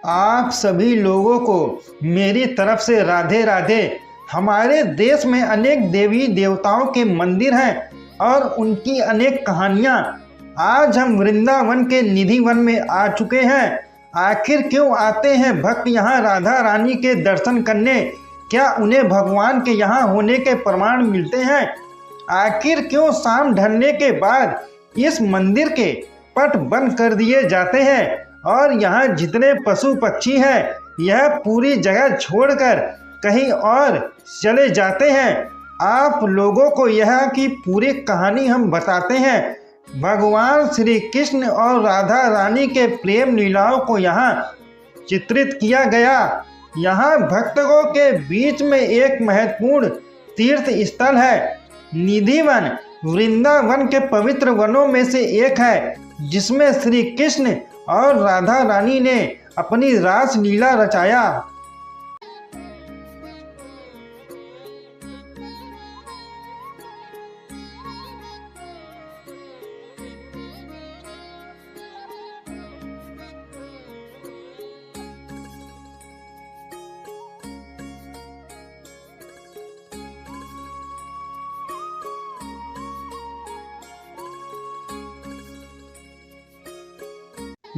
आप सभी लोगों को मेरी तरफ से राधे राधे। हमारे देश में अनेक देवी देवताओं के मंदिर हैं और उनकी अनेक कहानियाँ। आज हम वृंदावन के निधि वन में आ चुके हैं। आखिर क्यों आते हैं भक्त यहाँ राधा रानी के दर्शन करने? क्या उन्हें भगवान के यहाँ होने के प्रमाण मिलते हैं? आखिर क्यों शाम ढलने के बाद इस मंदिर के पट बंद कर दिए जाते हैं और यहाँ जितने पशु पक्षी हैं यह पूरी जगह छोड़कर कहीं और चले जाते हैं? आप लोगों को यह की पूरी कहानी हम बताते हैं। भगवान श्री कृष्ण और राधा रानी के प्रेम लीलाओं को यहाँ चित्रित किया गया। यहाँ भक्तों के बीच में एक महत्वपूर्ण तीर्थ स्थल है। निधि वन वृंदावन के पवित्र वनों में से एक है, जिसमें श्री कृष्ण और राधा रानी ने अपनी रास लीला रचाया।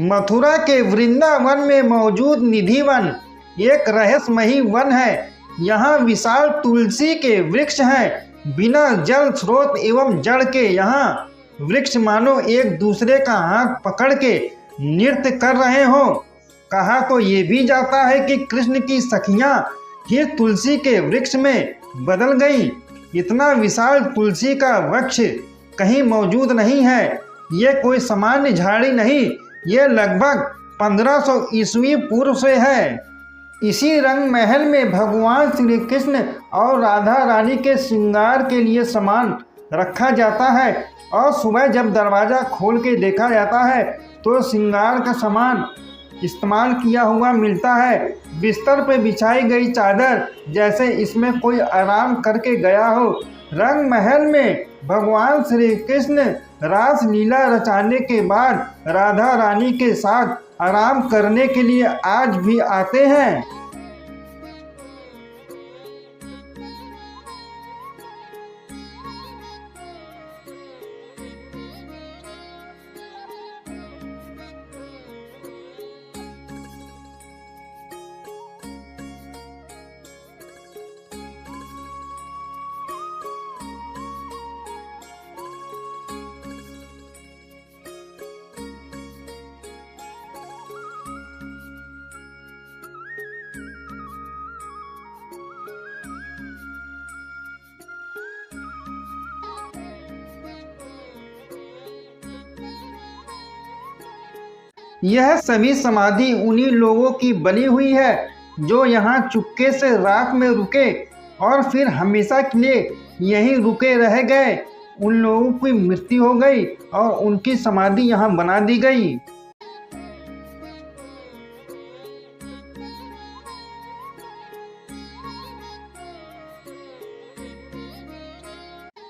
मथुरा के वृंदावन में मौजूद निधि वन एक रहस्यमयी वन है। यहाँ विशाल तुलसी के वृक्ष हैं। बिना जल स्रोत एवं जड़ के यहाँ वृक्ष मानो एक दूसरे का हाथ पकड़ के नृत्य कर रहे हो। कहा तो ये भी जाता है कि कृष्ण की सखियाँ ही तुलसी के वृक्ष में बदल गई। इतना विशाल तुलसी का वृक्ष कहीं मौजूद नहीं है। ये कोई सामान्य झाड़ी नहीं, ये लगभग 1500 ईस्वी पूर्व से है। इसी रंग महल में भगवान श्री कृष्ण और राधा रानी के श्रृंगार के लिए सामान रखा जाता है और सुबह जब दरवाज़ा खोल के देखा जाता है तो श्रृंगार का सामान इस्तेमाल किया हुआ मिलता है। बिस्तर पर बिछाई गई चादर जैसे इसमें कोई आराम करके गया हो। रंग महल में भगवान श्री कृष्ण रास लीला रचाने के बाद राधा रानी के साथ आराम करने के लिए आज भी आते हैं। यह सभी समाधि उन्हीं लोगों की बनी हुई है जो यहाँ चुपके से रात में रुके और फिर हमेशा के लिए यहीं रुके रह गए। उन लोगों की मृत्यु हो गई और उनकी समाधि यहाँ बना दी गई।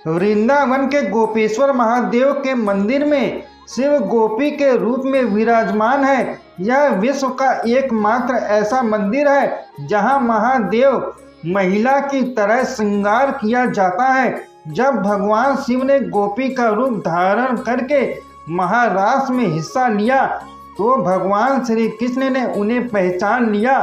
वृंदावन के गोपेश्वर महादेव के मंदिर में शिव गोपी के रूप में विराजमान है। यह विश्व का एकमात्र ऐसा मंदिर है जहां महादेव महिला की तरह श्रृंगार किया जाता है। जब भगवान शिव ने गोपी का रूप धारण करके महारास में हिस्सा लिया तो भगवान श्री कृष्ण ने उन्हें पहचान लिया।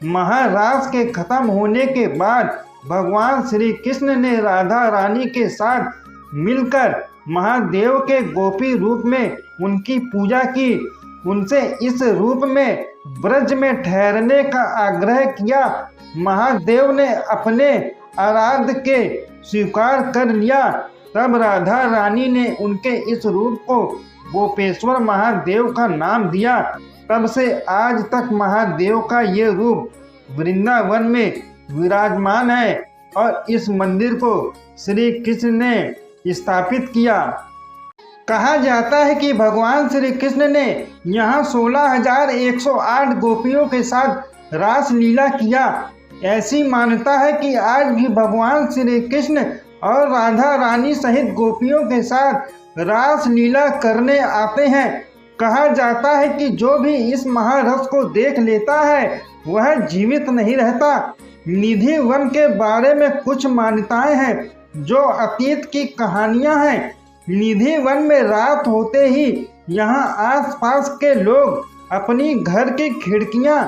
महारास के खत्म होने के बाद भगवान श्री कृष्ण ने राधा रानी के साथ मिलकर महादेव के गोपी रूप में उनकी पूजा की। उनसे इस रूप में ब्रज में ठहरने का आग्रह किया। महादेव ने अपने आराध्य के स्वीकार कर लिया। तब राधा रानी ने उनके इस रूप को गोपेश्वर महादेव का नाम दिया। तब से आज तक महादेव का ये रूप वृंदावन में विराजमान है और इस मंदिर को श्री कृष्ण ने स्थापित किया। कहा जाता है कि भगवान श्री कृष्ण ने यहाँ 16,108 गोपियों के साथ रास लीला किया। ऐसी मान्यता है कि आज भी भगवान श्री कृष्ण और राधा रानी सहित गोपियों के साथ रास लीला करने आते हैं। कहा जाता है कि जो भी इस महारस को देख लेता है वह जीवित नहीं रहता। निधि वन के बारे में कुछ मान्यताएं हैं जो अतीत की कहानियां हैं। निधि वन में रात होते ही यहाँ आसपास के लोग अपनी घर की खिड़कियां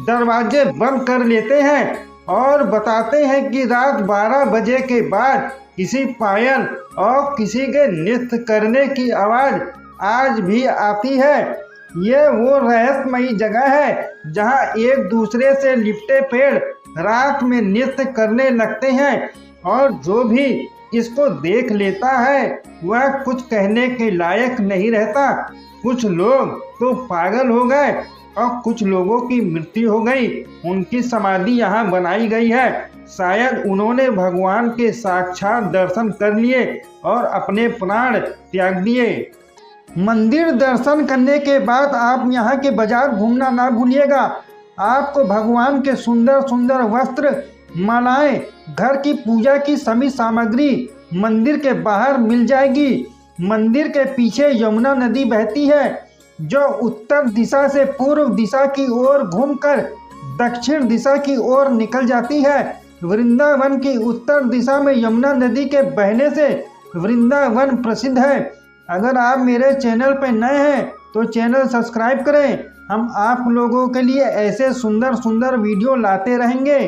दरवाजे बंद कर लेते हैं और बताते हैं कि रात 12 बजे के बाद किसी पायल और किसी के नृत्य करने की आवाज़ आज भी आती है। ये वो रहस्यमयी जगह है जहाँ एक दूसरे से लिपटे पेड़ रात में नृत्य करने लगते हैं और जो भी इसको देख लेता है वह कुछ कहने के लायक नहीं रहता। कुछ लोग तो पागल हो गए और कुछ लोगों की मृत्यु हो गई। उनकी समाधि यहाँ बनाई गई है। शायद उन्होंने भगवान के साक्षात दर्शन कर लिए और अपने प्राण त्याग दिए। मंदिर दर्शन करने के बाद आप यहाँ के बाजार घूमना ना भूलिएगा। आपको भगवान के सुंदर सुंदर वस्त्र, मालाएं, घर की पूजा की सभी सामग्री मंदिर के बाहर मिल जाएगी। मंदिर के पीछे यमुना नदी बहती है जो उत्तर दिशा से पूर्व दिशा की ओर घूमकर दक्षिण दिशा की ओर निकल जाती है। वृंदावन की उत्तर दिशा में यमुना नदी के बहने से वृंदावन प्रसिद्ध है। अगर आप मेरे चैनल पर नए हैं तो चैनल सब्सक्राइब करें। हम आप लोगों के लिए ऐसे सुंदर सुंदर वीडियो लाते रहेंगे।